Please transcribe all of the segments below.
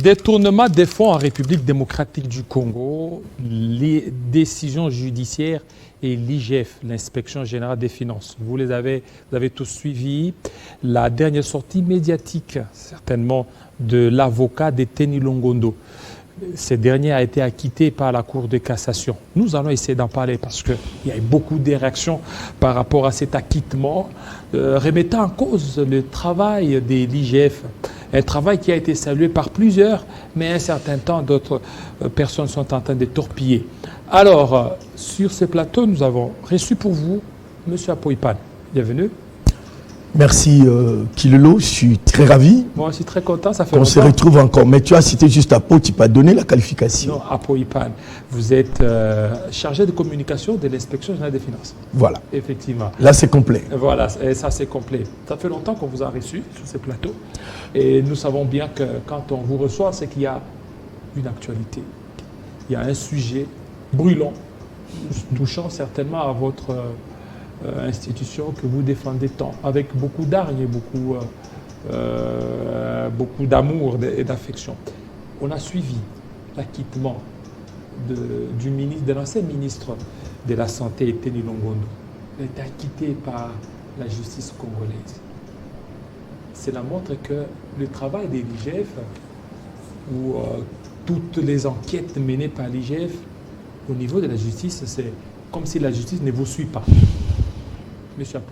Détournement des fonds en République démocratique du Congo, les décisions judiciaires et l'IGF, l'Inspection générale des finances. Vous avez tous suivi la dernière sortie médiatique, certainement, de l'avocat d'Eteni Longondo. Ce dernier a été acquitté par la Cour de cassation. Nous allons essayer d'en parler parce qu'il y a eu beaucoup de réactions par rapport à cet acquittement, remettant en cause le travail de l'IGF. Un travail qui a été salué par plusieurs, mais un certain temps, d'autres personnes sont en train de torpiller. Alors, sur ce plateau, nous avons reçu pour vous M. Apoy-Pan. Bienvenue. Merci Kilolo, je suis très ravi. Moi, je suis très content, ça fait on longtemps. se retrouve encore, mais tu as cité juste Apo, tu n'as pas donné la qualification. Non, Apoy-Pan, vous êtes chargé de communication de l'Inspection générale des finances. Voilà. Effectivement. Là, c'est complet. Voilà, et ça c'est complet. Ça fait longtemps qu'on vous a reçu sur ce plateau. Et nous savons bien que quand on vous reçoit, c'est qu'il y a une actualité. Il y a un sujet brûlant, touchant certainement à votre institution que vous défendez tant, avec beaucoup d'hargne et beaucoup d'amour et d'affection. On a suivi l'acquittement de l'ancien ministre de la Santé, Eteni Longondo. Il a été acquitté par la justice congolaise. Cela montre que le travail de l'IGF, ou toutes les enquêtes menées par l'IGF au niveau de la justice, c'est comme si la justice ne vous suit pas. Monsieur Apo.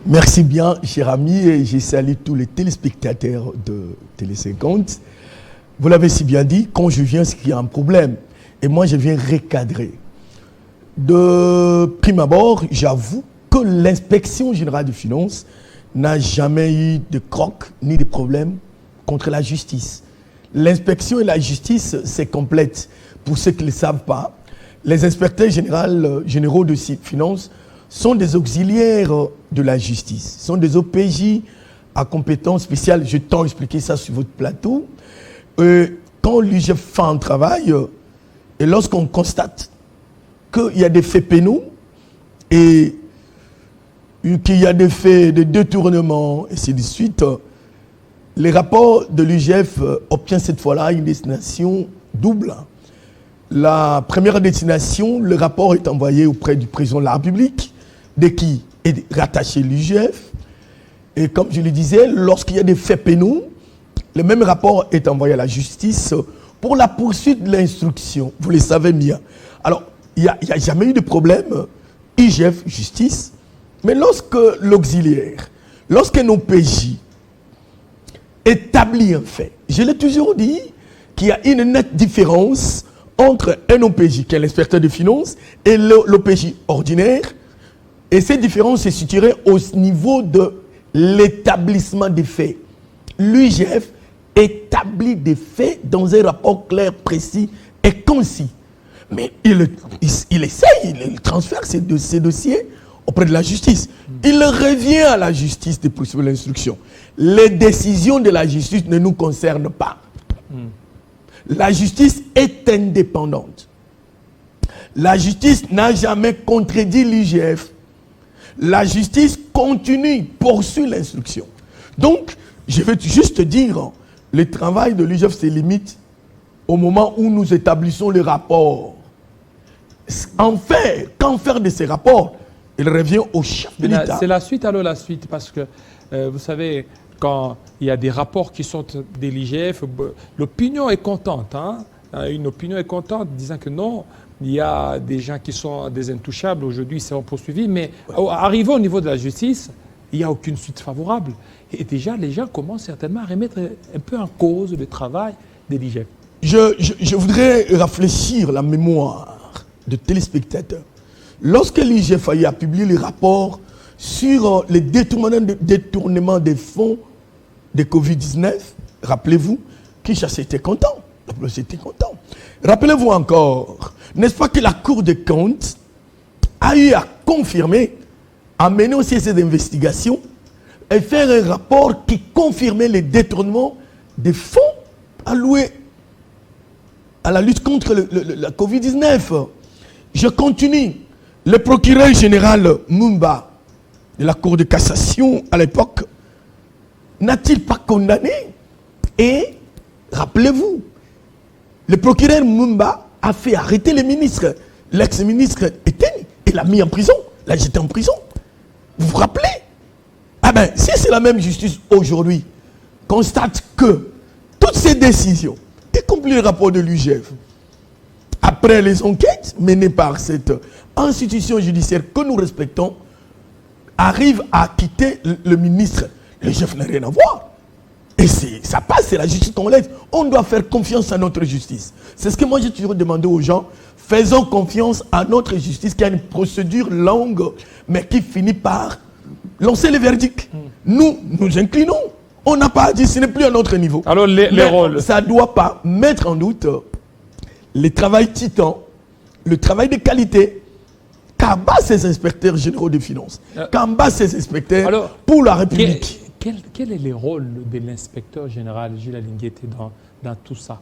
Merci bien, cher ami, et je salue tous les téléspectateurs de Télé 50. Vous l'avez si bien dit, quand je viens, c'est qu'il y a un problème. Et moi, je viens recadrer. De prime abord, j'avoue que l'Inspection générale des finances n'a jamais eu de croc ni de problème contre la justice. L'inspection et la justice, c'est complète. Pour ceux qui ne le savent pas, les inspecteurs généraux de finances sont des auxiliaires de la justice, sont des OPJ à compétences spéciales. Je t'ai expliqué ça sur votre plateau. Quand l'IGF fait un travail, et lorsqu'on constate qu'il y a des faits pénaux et qu'il y a des faits de détournement, et ainsi de suite, les rapports de l'IGF obtiennent cette fois-là une destination double. La première destination, le rapport est envoyé auprès du président de la République, de qui est rattaché l'IGF. Et comme je le disais, lorsqu'il y a des faits pénaux, le même rapport est envoyé à la justice pour la poursuite de l'instruction. Vous le savez bien. Alors, il n'y a jamais eu de problème, IGF, justice. Mais lorsque l'auxiliaire, lorsqu'un OPJ établit un fait, je l'ai toujours dit qu'il y a une nette différence entre un OPJ, qui est l'inspecteur de finances, et l'OPJ ordinaire. Et cette différence se situerait au niveau de l'établissement des faits. L'IGF établit des faits dans un rapport clair, précis et concis. Mais il essaye, il transfère ces dossiers auprès de la justice. Il revient à la justice de poursuivre l'instruction. Les décisions de la justice ne nous concernent pas. La justice est indépendante. La justice n'a jamais contredit l'IGF. La justice continue, poursuit l'instruction. Donc, je veux juste dire, le travail de l'IGF se limite au moment où nous établissons les rapports. Enfin, qu'en faire de ces rapports? Il revient au chef de l'État. C'est la suite, alors la suite, parce que vous savez, quand il y a des rapports qui sont de l'IGF, l'opinion est contente. Une opinion est contente, disant que non, il y a des gens qui sont des intouchables, aujourd'hui ils seront poursuivis, mais arrivé au niveau de la justice, il n'y a aucune suite favorable. Et déjà, les gens commencent certainement à remettre un peu en cause le travail de l'IGF. Je voudrais rafraîchir la mémoire de téléspectateurs. Lorsque l'IGF a publié les rapports sur les détournements des fonds de Covid-19, rappelez-vous, Kinshasa était content. Était content. Rappelez-vous encore, n'est-ce pas que la Cour des comptes a eu à confirmer, à mener aussi ces investigations et faire un rapport qui confirmait les détournements des fonds alloués à la lutte contre la Covid-19. Je continue. Le procureur général Mumba de la Cour de cassation à l'époque n'a-t-il pas condamné et Rappelez-vous, le procureur Mumba a fait arrêter les ministres. L'ex-ministre Etienne, il l'a mis en prison, l'a jeté en prison. Vous vous rappelez? Ah ben, si c'est la même justice aujourd'hui, constate que toutes ces décisions, y compris le rapport de l'UGF, après les enquêtes menées par cette institution judiciaire que nous respectons, arrive à quitter le ministre. Le chef n'a rien à voir. Et ça passe, c'est la justice congolaise. On doit faire confiance à notre justice. C'est ce que moi j'ai toujours demandé aux gens. Faisons confiance à notre justice qui a une procédure longue, mais qui finit par lancer les verdicts. Nous inclinons. On n'a pas à dire, ce n'est plus à notre niveau. Alors les rôles. Ça ne doit pas mettre en doute le travail titan, le travail de qualité qu'embassent ces inspecteurs généraux de finances, qu'embassent ces inspecteurs pour la République. Quel est le rôle de l'inspecteur général Jules Alinguete dans tout ça?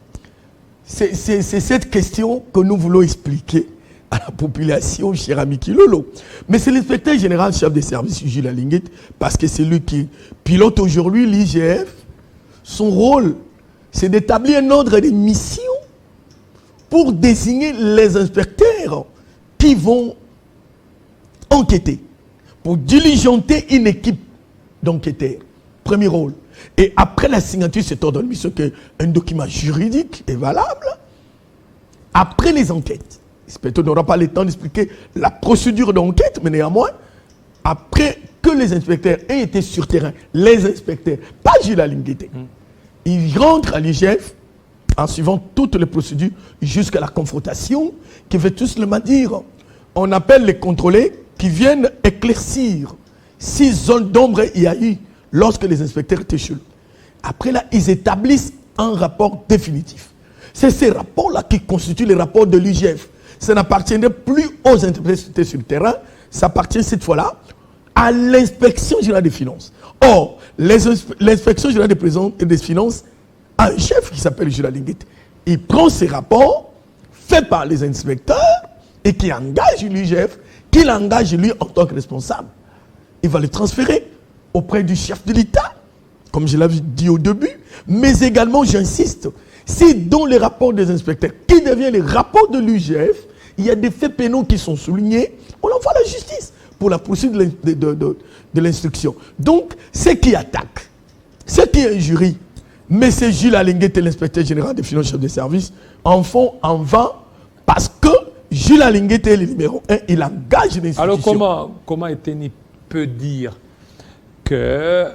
C'est cette question que nous voulons expliquer à la population, cher ami Kilolo. Mais c'est l'inspecteur général chef des services Jules Alinguete, parce que c'est lui qui pilote aujourd'hui l'IGF. Son rôle, c'est d'établir un ordre de mission pour désigner les inspecteurs qui vont enquêter, pour diligenter une équipe d'enquêteurs. Premier rôle. Et après la signature de cet ordre de mission, qui est un document juridique et valable, après les enquêtes, l'inspecteur n'aura pas le temps d'expliquer la procédure d'enquête, mais néanmoins, après que les inspecteurs aient été sur terrain, les inspecteurs, pas Jules Alinguete, ils rentrent à l'IGF en suivant toutes les procédures jusqu'à la confrontation, qui veut tout simplement dire, on appelle les contrôlés qui viennent éclaircir si zone d'ombre il y a eu lorsque les inspecteurs étaient chez eux. Après là, ils établissent un rapport définitif. C'est ces rapports-là qui constituent les rapports de l'IGF. Ça n'appartiendrait plus aux inspecteurs sur le terrain, ça appartient cette fois-là à l'inspection générale des finances. Or, l'inspection générale des finances a un chef qui s'appelle Jules Alinguete. Il prend ces rapports faits par les inspecteurs et qui engage l'IGF, qu'il engage lui en tant que responsable. Il va les transférer auprès du chef de l'État, comme je l'avais dit au début, mais également, j'insiste, si dans les rapports des inspecteurs, qui deviennent les rapports de l'UGF, il y a des faits pénaux qui sont soulignés, on envoie la justice pour la poursuite de l'instruction. Donc, ceux qui attaquent, ceux qui injurient, mais c'est Jules Alinguete, l'inspecteur général des finances, chef de service, en font en vain parce que Jules Alinguete est le numéro 1, il engage l'institution. Alors comment Eteni peut dire que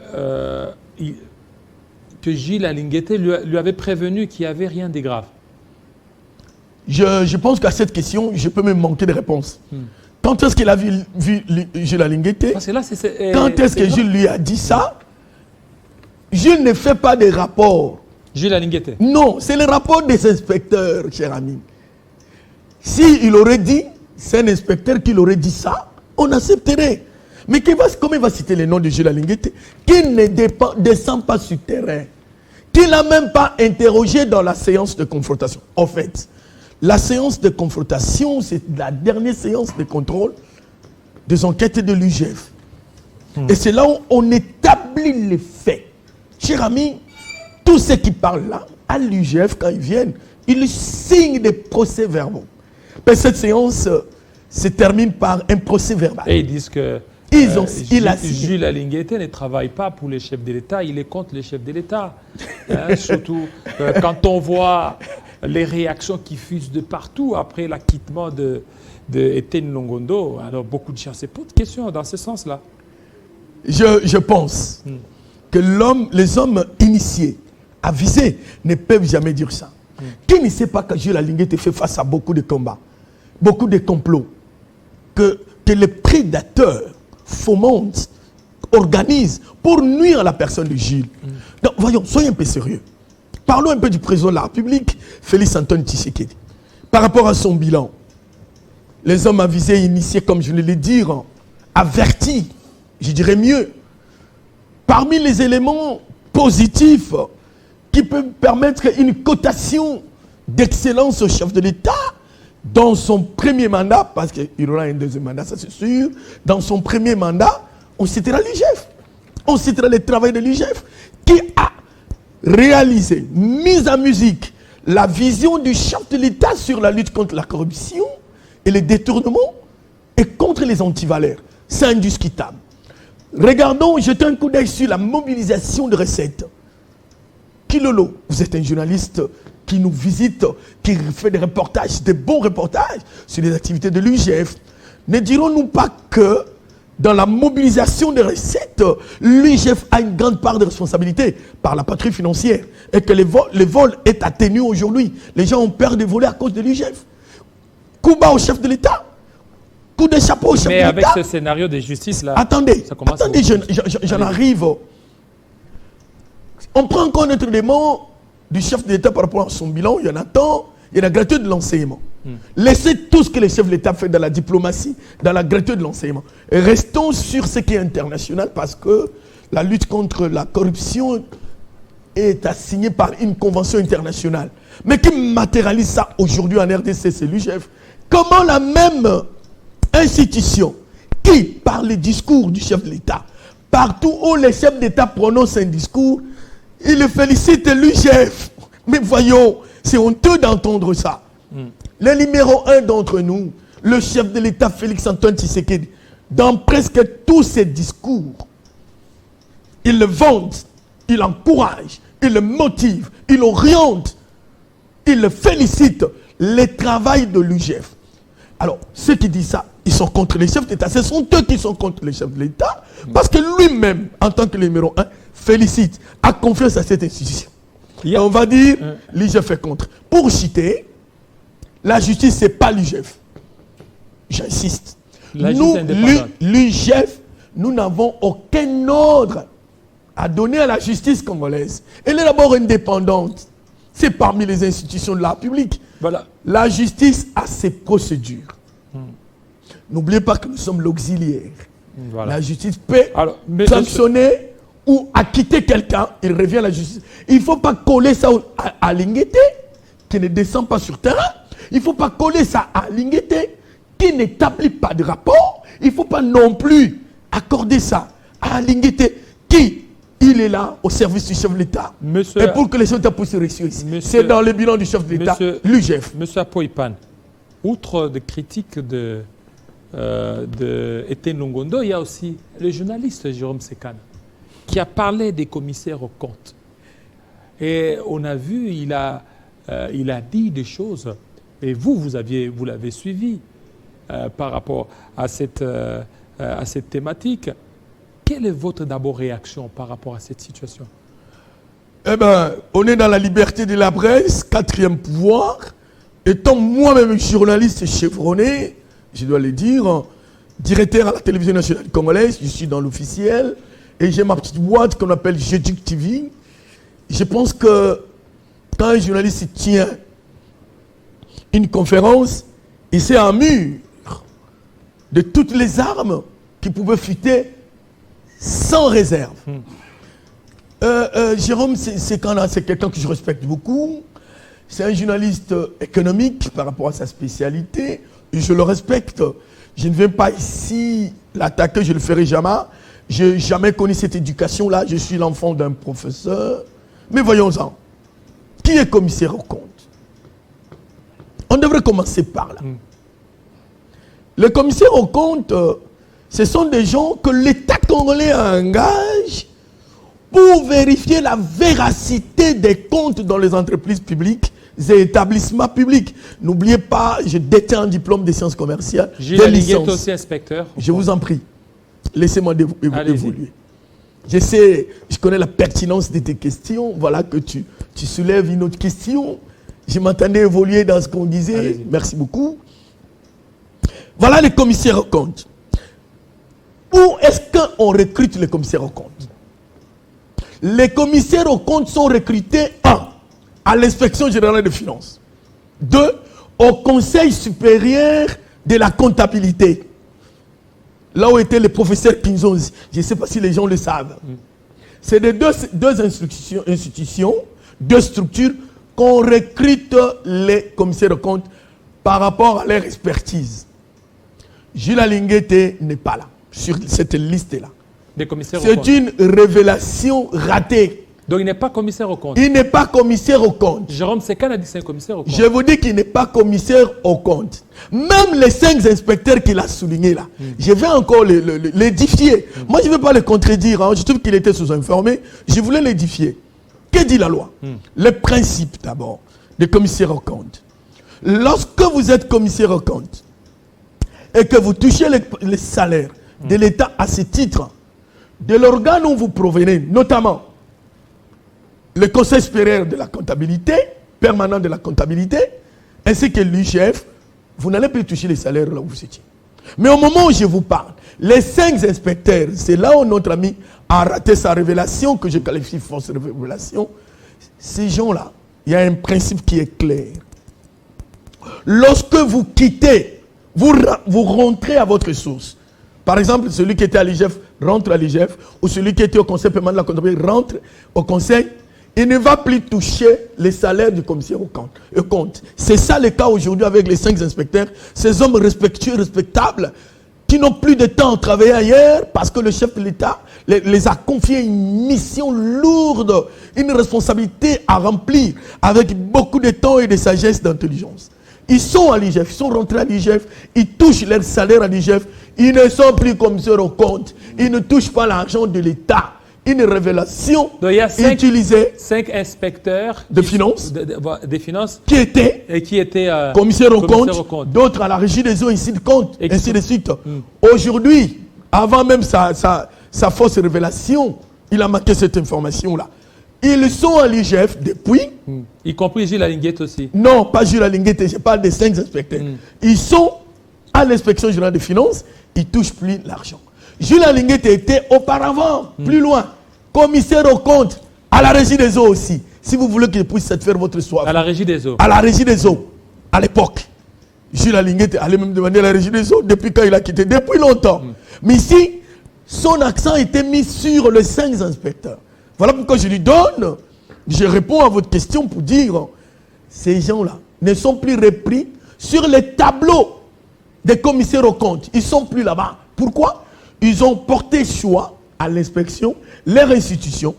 Jules Alinguete lui avait prévenu qu'il n'y avait rien de grave? Je pense qu'à cette question, je peux même manquer de réponse. Quand est-ce qu'il a vu Jules Alinguete? Parce que là, quand est-ce que Jules lui a dit ça? Jules ne fait pas de rapport. Jules Alinguete? Non, c'est le rapport des inspecteurs, cher ami. S'il aurait dit, c'est un inspecteur qui aurait dit ça, on accepterait. Mais comment il va citer le nom de Jules Alinguete, qui ne descend pas sur terrain, qui n'a même pas interrogé dans la séance de confrontation. En fait, la séance de confrontation, c'est la dernière séance de contrôle des enquêtes de l'UGF. Et c'est là où on établit les faits. Cher ami, tous ceux qui parlent là, à l'UGF, quand ils viennent, ils signent des procès-verbaux. Mais cette séance se termine par un procès-verbal. Et ils disent que Jules Alinguete ne travaille pas pour les chefs de l'État, il est contre les chefs de l'État. Surtout quand on voit les réactions qui fusent de partout après l'acquittement de Etienne Longondo. Alors beaucoup de gens se posent des questions dans ce sens-là. Je pense que les hommes initiés, avisés, ne peuvent jamais dire ça. Qui ne sait pas que Jules Alinguete fait face à beaucoup de combats, beaucoup de complots, que les prédateurs fomentent, organisent pour nuire à la personne de Jules. Donc voyons, soyons un peu sérieux. Parlons un peu du président de la République, Félix Antoine Tshisekedi. Par rapport à son bilan, les hommes avisés, initiés, comme je l'ai dit, avertis, je dirais mieux, parmi les éléments positifs qui peuvent permettre une cotation d'excellence au chef de l'État dans son premier mandat, parce qu'il aura un deuxième mandat, ça c'est sûr, dans son premier mandat, on citera l'IGF. On citera le travail de l'IGF qui a réalisé, mise en musique, la vision du chef de l'État sur la lutte contre la corruption et les détournements et contre les antivaleurs. C'est indiscutable. Regardons, jetez un coup d'œil sur la mobilisation de recettes. Kilolo, vous êtes un journaliste qui nous visite, qui fait des reportages, des bons reportages sur les activités de l'UIGF. Ne dirons-nous pas que dans la mobilisation des recettes, l'UIGF a une grande part de responsabilité par la patrie financière et que le vol est atténué aujourd'hui. Les gens ont peur de voler à cause de l'UIGF. Coup bas au chef de l'État, coup de chapeau au chef de l'État. Mais avec ce scénario de justice là, attendez, j'en arrive. On prend encore notre élément du chef de l'État par rapport à son bilan, il y en a tant, il y a la gratuité de l'enseignement. Laissez tout ce que le chef de l'État fait dans la diplomatie, dans la gratuité de l'enseignement. Et restons sur ce qui est international parce que la lutte contre la corruption est assignée par une convention internationale. Mais qui matérialise ça aujourd'hui en RDC, c'est l'UIGF. Comment la même institution qui, par les discours du chef de l'État, partout où les chefs d'État prononcent un discours, il le félicite l'UIGF. Mais voyons, c'est honteux d'entendre ça. Le numéro 1 d'entre nous, le chef de l'État Félix-Antoine Tshisekedi, dans presque tous ses discours, il le vante, il encourage, il le motive, il oriente, il le félicite, le travail de l'UIGF. Alors, ceux qui disent ça, ils sont contre les chefs d'État. Ce sont eux qui sont contre les chefs de l'État, parce que lui-même, en tant que numéro 1, félicite, a confiance à cette institution. Et on va dire, l'UIGF est contre. Pour citer, la justice, ce n'est pas l'UIGF. J'insiste. Nous, l'UIGF, nous n'avons aucun ordre à donner à la justice congolaise. Elle est d'abord indépendante. C'est parmi les institutions de la République. Voilà. La justice a ses procédures. N'oubliez pas que nous sommes l'auxiliaire. Voilà. La justice peut sanctionner ou acquitter quelqu'un. Il revient à la justice. Il ne faut pas coller ça à Lingueté, qui ne descend pas sur terrain. Il ne faut pas coller ça à Lingueté, qui n'établit pas de rapport. Il ne faut pas non plus accorder ça à Lingueté, qui il est là au service du chef de l'État. Et pour que les chefs d'État puissent réussir ici. C'est dans le bilan du chef de l'État, l'UIGF. Monsieur Apoipan, outre des critiques de Etienne Longondo, il y a aussi le journaliste Jérôme Sekana qui a parlé des commissaires aux comptes. Et on a vu, il a dit des choses. Et vous l'avez suivi par rapport à cette thématique. Quelle est votre d'abord réaction par rapport à cette situation? Eh bien, on est dans la liberté de la presse, 4e pouvoir. Étant moi-même journaliste chevronné, je dois le dire, directeur à la télévision nationale congolaise, je suis dans l'officiel, et j'ai ma petite boîte qu'on appelle Jeduc TV. Je pense que quand un journaliste tient une conférence, il s'est en mur de toutes les armes qui pouvaient fuiter sans réserve. Jérôme, c'est quelqu'un que je respecte beaucoup. C'est un journaliste économique par rapport à sa spécialité. Et je le respecte. Je ne viens pas ici l'attaquer, je ne le ferai jamais. Je n'ai jamais connu cette éducation-là. Je suis l'enfant d'un professeur. Mais voyons-en. Qui est commissaire aux comptes? On devrait commencer par là. Les commissaires aux comptes, ce sont des gens que l'État congolais engage pour vérifier la véracité des comptes dans les entreprises publiques et établissements publics. N'oubliez pas, je détiens un diplôme de sciences commerciales. Gilles est aussi inspecteur. Je vous en prie, laissez-moi évoluer. Je connais la pertinence de tes questions. Voilà que tu soulèves une autre question. Je m'entendais évoluer dans ce qu'on disait. Merci beaucoup. Voilà les commissaires aux comptes. Où est-ce qu'on recrute les commissaires aux comptes? Les commissaires aux comptes sont recrutés 1. À l'inspection générale des finances. 2. Au Conseil supérieur de la comptabilité. Là où était le professeur Pinzonzi. Je ne sais pas si les gens le savent. C'est des deux institutions, deux structures qu'on recrute les commissaires aux comptes par rapport à leur expertise. Gilles Lingueté n'est pas là, sur cette liste-là. C'est une révélation ratée Donc il n'est pas commissaire aux comptes. Il n'est pas commissaire aux comptes. Jérôme Sekan a dit que c'est un commissaire aux comptes. Je vous dis qu'il n'est pas commissaire aux comptes. Même les 5 inspecteurs qu'il a soulignés là, je vais encore l'édifier. Moi, je ne veux pas le contredire. Hein. Je trouve qu'il était sous-informé. Je voulais l'édifier. Que dit la loi? Le principe d'abord des commissaires aux comptes. Lorsque vous êtes commissaire aux comptes et que vous touchez les salaires de l'État à ce titre, de l'organe où vous provenez, notamment le Conseil supérieur de la comptabilité, permanent de la comptabilité, ainsi que l'UGF, vous n'allez plus toucher les salaires là où vous étiez. Mais au moment où je vous parle, les 5 inspecteurs, c'est là où notre ami a raté sa révélation, que je qualifie de fausse révélation. Ces gens-là, il y a un principe qui est clair. Lorsque vous quittez, vous rentrez à votre source. Par exemple, celui qui était à l'IGF rentre à l'IGF, ou celui qui était au conseil permanent de la comptabilité rentre au conseil. Il ne va plus toucher les salaires du commissaire au compte. C'est ça le cas aujourd'hui avec les 5 inspecteurs. Ces hommes respectueux, respectables, qui n'ont plus de temps à travailler ailleurs parce que le chef de l'État les a confié une mission lourde, une responsabilité à remplir avec beaucoup de temps et de sagesse, d'intelligence. Ils sont à l'IGF, ils sont rentrés à l'IGF, ils touchent leur salaire à l'IGF, ils ne sont plus commissaires au compte, ils ne touchent pas l'argent de l'État. Une révélation utilisée 5 inspecteurs de finances, des finances qui étaient commissaires au compte, d'autres à la régie des eaux, ainsi de suite. Aujourd'hui, avant même sa fausse révélation, il a manqué cette information-là. Ils sont à l'IGF depuis. Y compris Gilles Alinguette aussi. Non, pas Gilles Alinguette, je parle des 5 inspecteurs. Ils sont à l'inspection générale des finances, ils ne touchent plus l'argent. Gilles Alinguette était auparavant, plus loin, commissaire au compte, à la régie des eaux aussi. Si vous voulez qu'il puisse satisfaire votre soif. À la régie des eaux. À la régie des eaux, à l'époque. Gilles Alinguette allait même demander à la régie des eaux depuis quand il a quitté, depuis longtemps. Mais ici, son accent était mis sur les 5 inspecteurs. Voilà pourquoi je lui donne, je réponds à votre question pour dire, ces gens-là ne sont plus repris sur les tableaux des commissaires aux comptes. Ils ne sont plus là-bas. Pourquoi? Ils ont porté choix à l'inspection, leur institution,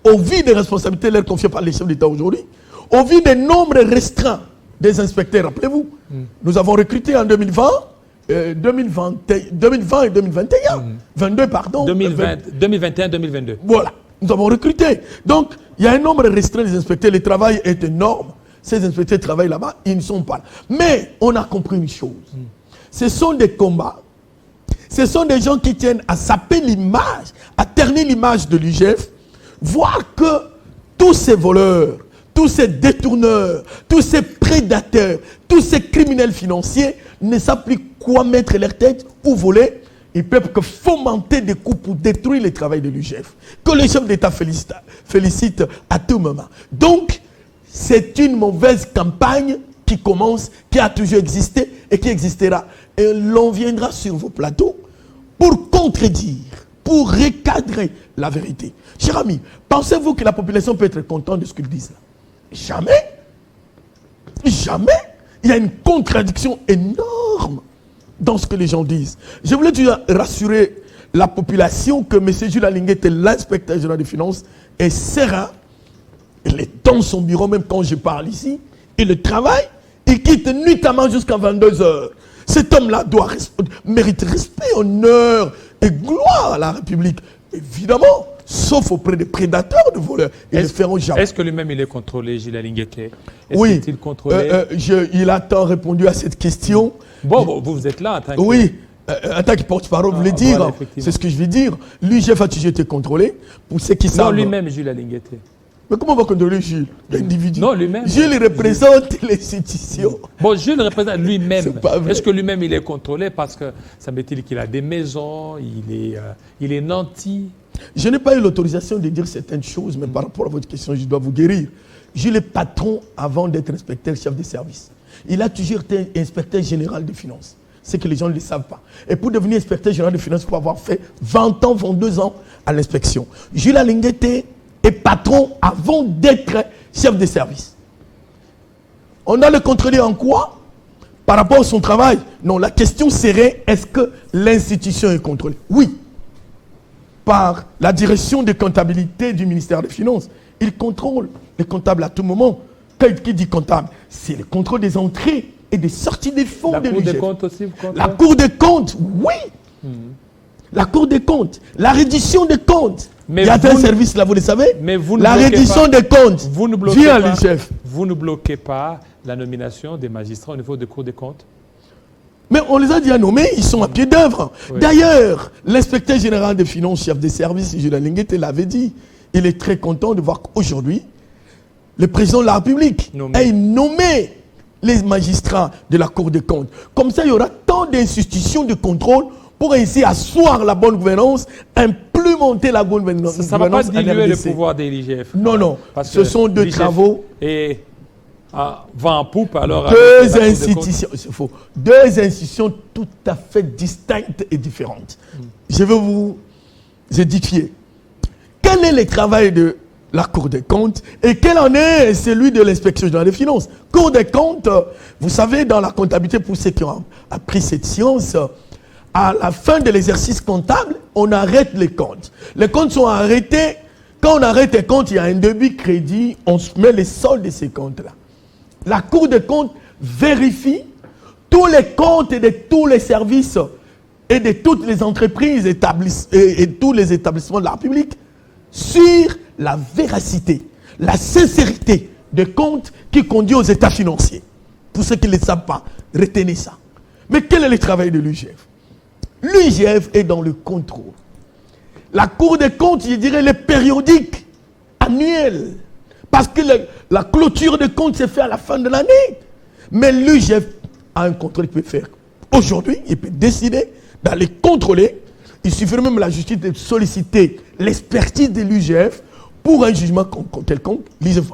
au vu des responsabilités leur confiées par les chefs d'État aujourd'hui, au vu des nombres restreints des inspecteurs. Rappelez-vous, nous avons recruté en 2020 et 2021. 22, pardon. 2021, 2022. Voilà, nous avons recruté. Donc, il y a un nombre restreint des inspecteurs. Le travail est énorme. Ces inspecteurs travaillent là-bas, ils ne sont pas là. Mais on a compris une chose. Ce sont des combats. Ce sont des gens qui tiennent à saper l'image, à ternir l'image de l'IGF, voir que tous ces voleurs, tous ces détourneurs, tous ces prédateurs, tous ces criminels financiers ne savent plus quoi mettre leur tête ou voler. Ils peuvent que fomenter des coups pour détruire le travail de l'IGF, que le chef d'État félicite à tout moment. Donc, c'est une mauvaise campagne qui commence, qui a toujours existé et qui existera. Et l'on viendra sur vos plateaux pour contredire, pour recadrer la vérité. Cher ami, pensez-vous que la population peut être contente de ce qu'ils disent là? Jamais. Jamais. Il y a une contradiction énorme dans ce que les gens disent. Je voulais juste rassurer la population que M. Jules Alinguette, l'inspecteur général des finances, est serein. Il est dans son bureau, même quand je parle ici. Il travaille. Il quitte nuitamment jusqu'à 22 heures. Cet homme-là mérite respect, honneur et gloire à la République. Évidemment, sauf auprès des prédateurs de voleurs. Ils ne feront jamais. Est-ce que lui-même il est contrôlé, Gilles Alinguette? Oui. Est-il contrôlé? Il a tant répondu à cette question. Bon, vous êtes là en tant que... Oui. En tant que porte-parole, vous voulez dire, voilà, c'est ce que je vais dire. L'IGF a toujours été contrôlé. Pour ceux qui savent. Non, lui-même, Gilles Alinguette. Mais comment on va contrôler Gilles, l'individu? Non, lui-même. Gilles représente l'institution. Bon, Gilles représente lui-même. Est-ce que lui-même il est contrôlé parce que ça semble-t-il qu'il a des maisons, il est nanti? Je n'ai pas eu l'autorisation de dire certaines choses, mais par rapport à votre question, je dois vous guérir. Gilles est patron avant d'être inspecteur chef de service. Il a toujours été inspecteur général des finances. C'est que les gens ne le savent pas. Et pour devenir inspecteur général des finances, il faut avoir fait 20 ans, 22 ans à l'inspection. Gilles Alinguette est patron avant d'être chef de service. On a le contrôler en quoi? Par rapport à son travail? Non, la question serait, est-ce que l'institution est contrôlée? Oui. par la direction de comptabilité du ministère des Finances. Il contrôle les comptables à tout moment. Qui dit comptable? C'est le contrôle des entrées et des sorties des fonds de l'UGF. La Cour des comptes aussi, vous contrôlez? La Cour des comptes, oui. La Cour des comptes, la reddition des comptes. Mais il y a un service là, vous le savez. Mais vous ne la reddition des comptes vous ne bloquez via pas, l'UGF. Vous ne bloquez pas la nomination des magistrats au niveau de Cour des comptes? Mais on les a déjà nommés, ils sont à pied d'œuvre. Oui. D'ailleurs, l'inspecteur général des finances, chef des services, Julien Linguette, l'avait dit. Il est très content de voir qu'aujourd'hui, le président de la République a nommé les magistrats de la Cour des comptes. Comme ça, il y aura tant d'institutions de contrôle pour ainsi asseoir la bonne gouvernance, implémenter la bonne gouvernance. Ça ne va pas diluer le pouvoir de l'IGF. Non, non. Ce sont deux travaux. Et vent en poupe, alors. Deux institutions, c'est faux. Deux institutions tout à fait distinctes et différentes. Je vais vous édifier. Quel est le travail de la Cour des comptes et quel en est celui de l'inspection générale des finances? Cour des comptes, vous savez, dans la comptabilité, pour ceux qui ont appris cette science, à la fin de l'exercice comptable, on arrête les comptes. Les comptes sont arrêtés. Quand on arrête les comptes, il y a un débit crédit, on met les soldes de ces comptes-là. La Cour des comptes vérifie tous les comptes de tous les services et de toutes les entreprises et tous les établissements de la République sur la véracité, la sincérité des comptes qui conduit aux états financiers. Pour ceux qui ne le savent pas, retenez ça. Mais quel est le travail de l'UGF? L'UGF est dans le contrôle. La Cour des comptes, je dirais, les périodiques, annuels. Parce que la clôture des comptes se fait à la fin de l'année. Mais l'UGF a un contrôle qu'il peut faire. Aujourd'hui, il peut décider d'aller contrôler. Il suffit même à la justice de solliciter l'expertise de l'UGF pour un jugement quelconque. L'IGF.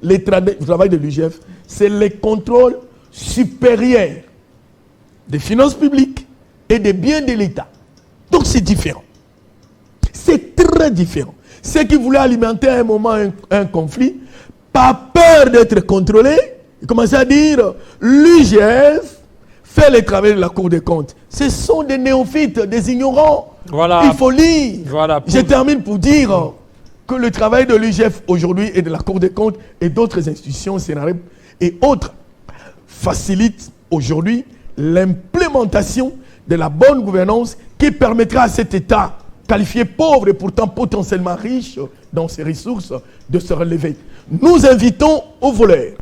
Le travail de l'UGF, c'est le contrôle supérieur des finances publiques et des biens de l'État. Donc c'est différent. C'est très différent. Ceux qui voulaient alimenter à un moment un conflit, pas peur d'être contrôlé, ils commençaient à dire l'UGF fait le travail de la Cour des comptes. Ce sont des néophytes, des ignorants. Voilà. Il faut lire. Voilà. Je termine pour dire que le travail de l'UGF aujourd'hui et de la Cour des comptes et d'autres institutions, scénarios et autres facilite aujourd'hui l'implémentation de la bonne gouvernance qui permettra à cet État qualifié pauvre et pourtant potentiellement riche dans ses ressources de se relever. Nous invitons aux voleurs,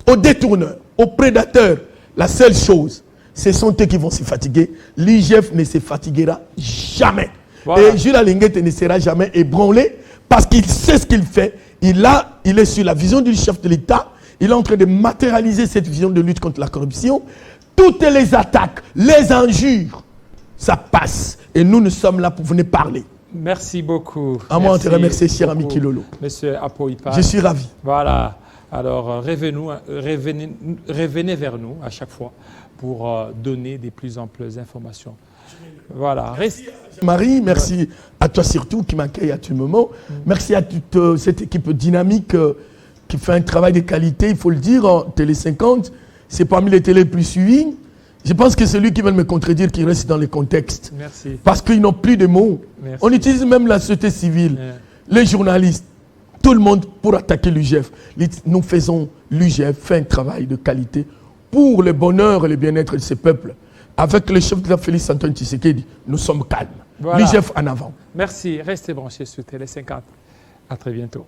aux détourneurs, aux prédateurs. La seule chose, ce sont eux qui vont se fatiguer. L'IGF ne se fatiguera jamais. Voilà. Et Jules Linguette ne sera jamais ébranlé parce qu'il sait ce qu'il fait. Il est sur la vision du chef de l'État. Il est en train de matérialiser cette vision de lutte contre la corruption. Toutes les attaques, les injures, ça passe. Et nous sommes là pour venir parler. Merci beaucoup. À moi, on te remercie, cher ami Kilolo. Monsieur Apoipa. Je suis ravi. Voilà. Alors, revenez vers nous à chaque fois pour donner des plus amples informations. Voilà. Marie, merci à toi surtout qui m'accueille à tout moment. Merci à toute cette équipe dynamique qui fait un travail de qualité, il faut le dire. Télé 50, c'est parmi les télés les plus suivies. Je pense que celui qui veut me contredire, qui reste dans le contexte. Merci. Parce qu'ils n'ont plus de mots. Merci. On utilise même la société civile, les journalistes, tout le monde pour attaquer l'UGF. Nous faisons, l'UGF fait un travail de qualité pour le bonheur et le bien-être de ce peuple. Avec le chef de l'État Félix Antoine Tshisekedi, nous sommes calmes. Voilà. L'UGF en avant. Merci. Restez branchés sur Télé 50. À très bientôt.